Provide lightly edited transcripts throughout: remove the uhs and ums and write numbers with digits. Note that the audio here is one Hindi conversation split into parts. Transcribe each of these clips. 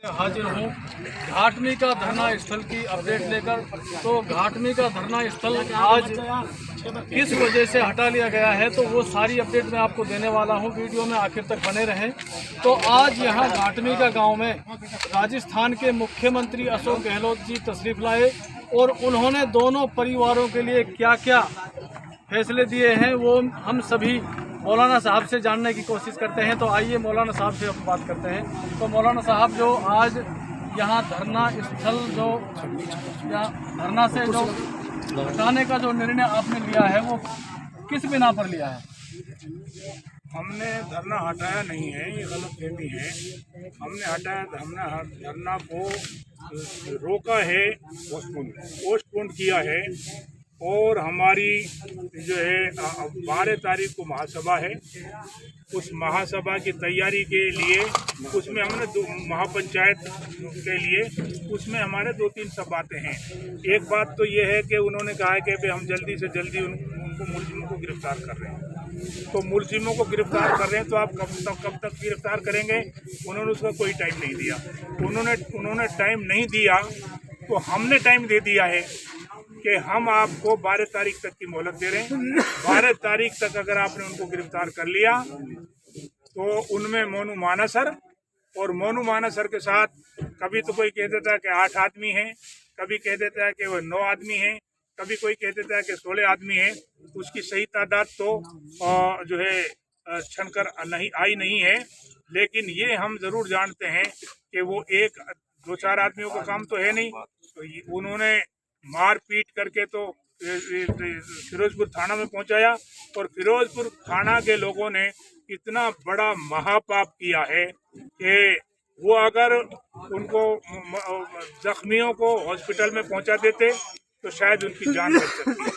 हाजिर हूँ घाटमी का धरना स्थल की अपडेट लेकर। तो घाटमी का धरना स्थल आज किस वजह से हटा लिया गया है तो वो सारी अपडेट मैं आपको देने वाला हूँ, वीडियो में आखिर तक बने रहें। तो आज यहाँ घाटमी का गांव में राजस्थान के मुख्यमंत्री अशोक गहलोत जी तशरीफ लाए और उन्होंने दोनों परिवारों के लिए क्या क्या फैसले दिए हैं वो हम सभी मौलाना साहब से जानने की कोशिश करते हैं। तो आइए मौलाना साहब से हम बात करते हैं। तो मौलाना साहब, जो आज यहाँ धरना स्थल जो धरना से जो हटाने का जो निर्णय आपने लिया है वो किस बिना पर लिया है? हमने धरना हटाया नहीं है, ये गलतफहमी है। हमने हटाया, हमने धरना को रोका है, पोस्टपोन किया है। और हमारी जो है 12 तारीख को महासभा है, उस महासभा की तैयारी के लिए उसमें हमने महापंचायत के लिए उसमें हमारे 2-3 सब बातें हैं। एक बात तो ये है कि उन्होंने कहा है कि हम जल्दी से जल्दी उनको मुलजिमों को गिरफ्तार कर रहे हैं। तो मुलजिमों को गिरफ्तार कर रहे हैं तो आप कब तक गिरफ्तार करेंगे? उन्होंने उसका कोई टाइम नहीं दिया। उन्होंने टाइम नहीं दिया तो हमने टाइम दे दिया है कि हम आपको 12 तारीख तक की मोहलत दे रहे हैं। 12 तारीख तक अगर आपने उनको गिरफ्तार कर लिया तो उनमें मोनू मानसर और मोनू मानसर के साथ कभी तो कोई कह देता है कि 8 आदमी हैं, कभी कह देता है कि वो 9 आदमी हैं, कभी कोई कह देता है कि 16 आदमी हैं। उसकी सही तादाद तो जो है छनकर नहीं है, लेकिन ये हम ज़रूर जानते हैं कि वो 1-2-4 आदमियों का काम तो है नहीं। तो उन्होंने मार पीट करके तो फिरोजपुर थाना में पहुंचाया और फिरोजपुर थाना के लोगों ने इतना बड़ा महापाप किया है कि वो अगर उनको जख्मियों को हॉस्पिटल में पहुंचा देते तो शायद उनकी जान बच सकती,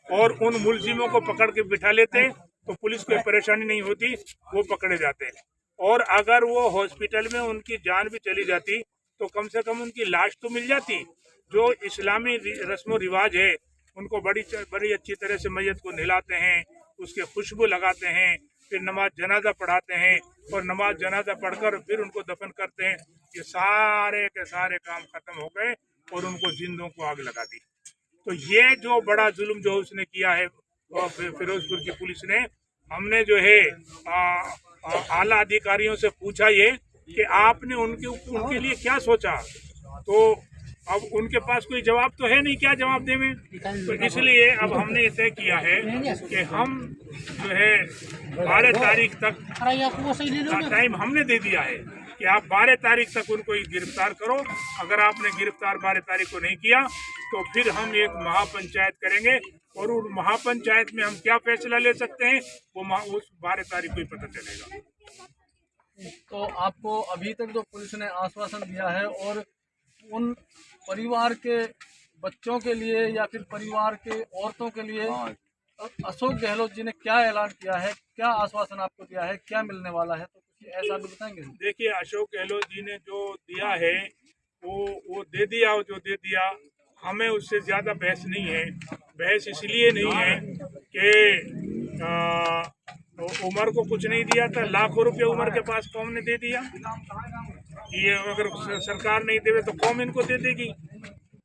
और उन मुलजिमों को पकड़ के बिठा लेते तो पुलिस को परेशानी नहीं होती, वो पकड़े जाते। और अगर वो हॉस्पिटल में उनकी जान भी चली जाती तो कम से कम उनकी लाश तो मिल जाती। जो इस्लामी रस्म रिवाज है, उनको बड़ी अच्छी तरह से मैयत को नहलाते हैं, उसके खुशबू लगाते हैं, फिर नमाज जनाजा पढ़ाते हैं और नमाज जनाजा पढ़कर फिर उनको दफन करते हैं। ये सारे के सारे काम खत्म हो गए और उनको जिंदों को आग लगा दी। तो ये जो बड़ा जुल्म जो उसने किया है फिरोजपुर की पुलिस ने, हमने जो है आला अधिकारियों से पूछा ये कि आपने उनके लिए क्या सोचा, तो अब उनके पास कोई जवाब तो है नहीं, क्या जवाब दें। तो इसलिए अब हमने ये तय किया है कि हम जो है 12 तारीख तक टाइम हमने दे दिया है कि आप 12 तारीख तक उनको गिरफ्तार करो। अगर आपने गिरफ्तार 12 तारीख को नहीं किया तो फिर हम एक महापंचायत करेंगे और उस महापंचायत में हम क्या फैसला ले सकते हैं वो उस 12 तारीख को ही पता चलेगा। तो आपको अभी तक जो पुलिस ने आश्वासन दिया है और उन परिवार के बच्चों के लिए या फिर परिवार के औरतों के लिए अशोक गहलोत जी ने क्या ऐलान किया है, क्या आश्वासन आपको दिया है, क्या मिलने वाला है, तो कुछ ऐसा भी बताएंगे? देखिए, अशोक गहलोत जी ने जो दिया है वो दे दिया, जो दे दिया। हमें उससे ज़्यादा बहस नहीं है। बहस इसलिए नहीं है कि उमर को कुछ नहीं दिया था, लाखों रुपये उमर के पास कौम ने दे दिया। ये अगर सरकार नहीं देवे तो कौम इनको दे देगी।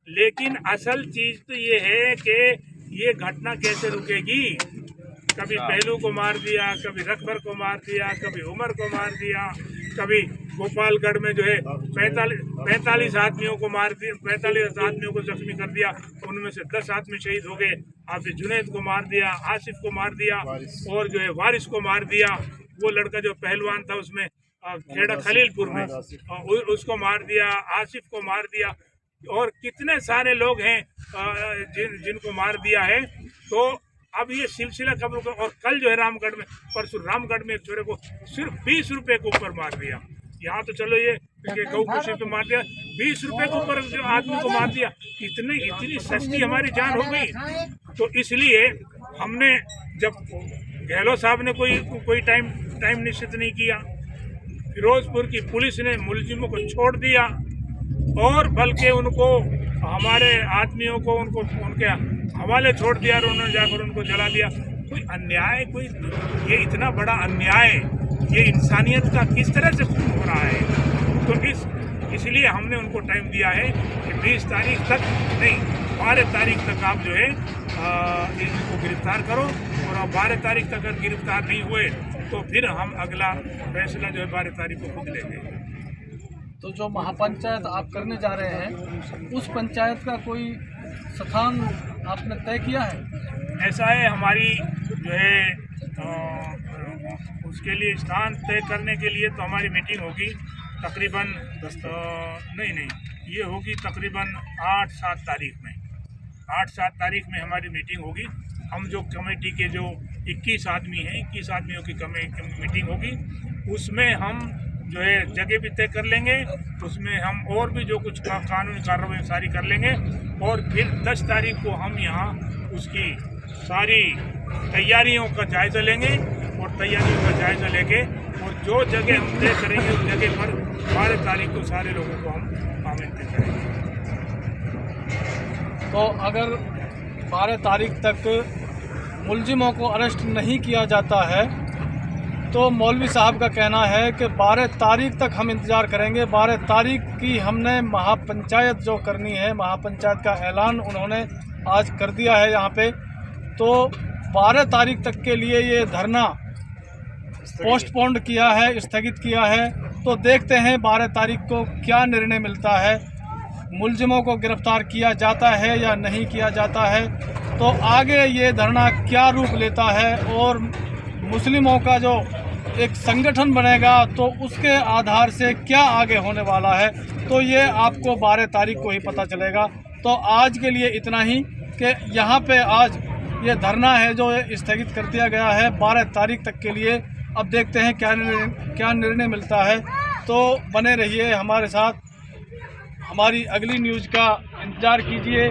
लेकिन असल चीज़ तो ये है कि ये घटना कैसे रुकेगी। कभी पहलू को मार दिया, कभी रखबर को मार दिया, कभी उमर को मार दिया, कभी गोपालगढ़ में जो है 45 आदमियों को मार दिया, 45 आदमियों को जख्मी कर दिया, उनमें से 10 आदमी शहीद हो गए। हाफिज जुनैद को मार दिया, आसिफ को मार दिया और जो है वारिस को मार दिया। वो लड़का जो पहलवान था उसमें खेड़ा खलीलपुर में, उसको मार दिया, आसिफ को मार दिया, और कितने सारे लोग हैं जिनको मार दिया है। तो अब ये सिलसिला कब रुका? और कल जो है रामगढ़ में, परसों रामगढ़ में एक छोरे को सिर्फ 20 रुपये के ऊपर मार दिया। यहाँ तो चलो ये गौ खुशी पे मार दिया, 20 रुपये के ऊपर जो आदमी को मार दिया। इतनी सस्ती हमारी जान हो गई। तो इसलिए हमने, जब गहलोत साहब ने कोई टाइम निश्चित नहीं किया, फिरोजपुर की पुलिस ने मुलजिमों को छोड़ दिया और बल्कि उनको, हमारे आदमियों को उनके हवाले छोड़ दिया और उन्होंने जाकर उनको जला दिया। कोई अन्याय, ये इतना बड़ा अन्याय, ये इंसानियत का किस तरह से खून हो रहा है। तो इसलिए हमने उनको टाइम दिया है कि 20 तारीख तक नहीं, 12 तारीख तक आप जो है इनको गिरफ्तार करो, और अब 12 तारीख तक अगर गिरफ्तार नहीं हुए तो फिर हम अगला फैसला जो है 12 तारीख को खुद लेंगे। तो जो महापंचायत आप करने जा रहे हैं, उस पंचायत का कोई स्थान आपने तय किया है? ऐसा है, हमारी जो है उसके लिए स्थान तय करने के लिए तो हमारी मीटिंग होगी तकरीबन ये होगी तकरीबन 8-7 तारीख में। 8-7 तारीख में हमारी मीटिंग होगी। हम जो कमेटी के जो 21 आदमी हैं, 21 आदमियों की मीटिंग होगी, उसमें हम जो है जगह भी तय कर लेंगे, उसमें हम और भी जो कुछ कानूनी कार्रवाई सारी कर लेंगे, और फिर 10 तारीख को हम यहाँ उसकी सारी तैयारियों का जायज़ा लेंगे, और तैयारियों का जायज़ा लेके और जो जगह हम तय करेंगे उस जगह पर 12 तारीख को सारे लोगों को हम आमंत्रित करेंगे। तो अगर 12 तारीख तक मुलजिमों को अरेस्ट नहीं किया जाता है तो मौलवी साहब का कहना है कि 12 तारीख तक हम इंतज़ार करेंगे। 12 तारीख की हमने महापंचायत जो करनी है, महापंचायत का ऐलान उन्होंने आज कर दिया है यहाँ पे, तो 12 तारीख तक के लिए ये धरना पोस्टपोन्ड किया है, स्थगित किया है। तो देखते हैं 12 तारीख को क्या निर्णय मिलता है, मुलजिमों को गिरफ्तार किया जाता है या नहीं किया जाता है, तो आगे ये धरना क्या रूप लेता है और मुस्लिमों का जो एक संगठन बनेगा तो उसके आधार से क्या आगे होने वाला है, तो ये आपको 12 तारीख को ही पता चलेगा। तो आज के लिए इतना ही कि यहाँ पे आज ये धरना है जो स्थगित कर दिया गया है 12 तारीख तक के लिए। अब देखते हैं क्या निर्णय मिलता है। तो बने रहिए हमारे साथ, हमारी अगली न्यूज़ का इंतज़ार कीजिए।